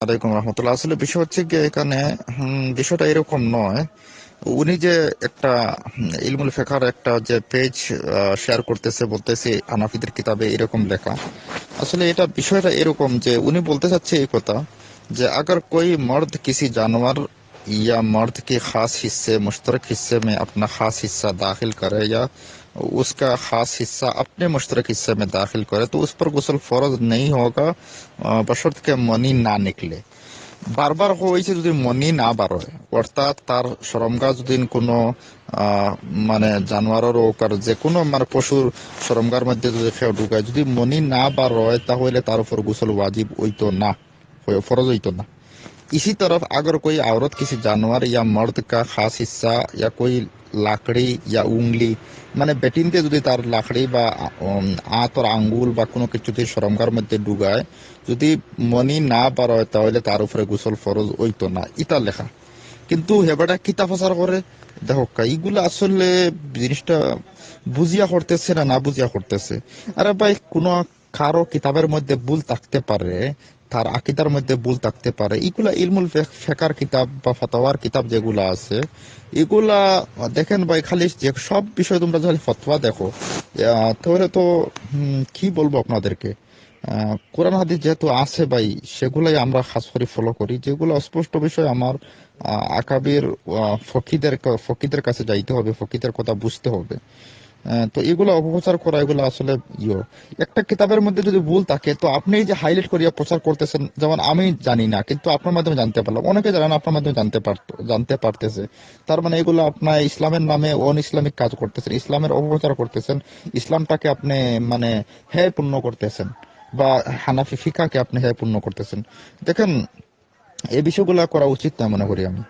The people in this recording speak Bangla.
আলাইকুম রহমতুল্লাহ। আসলে বিষয় হচ্ছে কি এখানে বিষয়টা এরকম নয়। উনি যে একটা ইলমুল ফিকহের একটা যে পেজ শেয়ার করতেছে, বলতেছে হানাফিদের কিতাবে এরকম লেখা। আসলে এটা বিষয়টা এরকম যে উনি বলতে চাচ্ছে এই কথা যে अगर कोई मर्द किसी जानवर या मर्द के खास हिस्से मुश्तरक हिस्से में अपना खास हिस्सा दाखिल करे या उसका खास हिस्सा अपने मुश्तरक हिस्से में दाखिल करे तो उस पर गुस्ल फर्ज नहीं होगा, बशर्त के मनी ना निकले। বারবার হয়েছে যদি মনি না বার হয়, অর্থাৎ তার সরমগা যদি কোনো আহ, মানে জানোয়ারের হোক আর যে কোনো মানে পশুর সরমগার মধ্যে যদি খেয়ে ঢুকায়, যদি মনি না বার হয় তাহলে তার উপর গোসল ওয়াজিব হইতো না, फर्ज हुई तो ना। इसी तरफ अगर कोई औरत किसी जानवर या मर्द का खास हिस्सा या कोई লাকড়ি या উংলি মানে বেটিনতে যদি তার লাকড়ি বা আতর আঙ্গুল বা কোনো কিছুতে সরমগার মধ্যে ডুগায়, যদি মনি না বার হয় তাহলে তার উপরে গোসল ফরজ হইতো না, ইতা লেখা। কিন্তু হেবাটা কিতা প্রচার করে দেখো এইগুলো আসলে জিনিসটা বুঝিয়া করতেছে না না বুঝিয়া করতেছে। আরে ভাই, কোনো কারো কিতাবের মধ্যে ভুল থাকতে পারে, তার আকিদার মধ্যে ভুল থাকতে পারে, এগুলা ইলমুল ফেকার কিতাব বা ফাতাওয়ার কিতাব যেগুলা আছে এগুলা দেখেন ভাই। খালি যে সব বিষয় তোমরা যদি ফতোয়া দেখো তাহলে তো কি বলবো আপনাদেরকে, কোরআন হাদিস যেহেতু আছে ভাই, সেগুলাই আমরা খাস করে ফলো করি। যেগুলো অস্পষ্ট বিষয় আমার আকাবির ফকিদের কাছে যাইতে হবে, ফকিদের কথা বুঝতে হবে। তো এগুলো অপপ্রচার করা এগুলো আসলে ইয়ে একটা কিতাবের মধ্যে যদি ভুল থাকে তো আপনি এই যে হাইলাইট করিয়া প্রচার করতেছেন, যেমন আমি জানি না কিন্তু আপনার মাধ্যমে জানতে পারলাম, অনেকে জানেন আপনার মাধ্যমে জানতে পারতেছে। তার মানে এগুলো আপনার ইসলামের নামে অন ইসলামিক কাজ করতেছেন, ইসলামের অপপ্রচার করতেছেন, ইসলামটাকে আপনি মানে হ্যায় পূর্ণ করতেছেন, বা হানাফি ফিকাকে আপনি হ্যায় পূর্ণ করতেছেন। দেখেন, এই বিষয়গুলো করা উচিত না মনে করি আমি।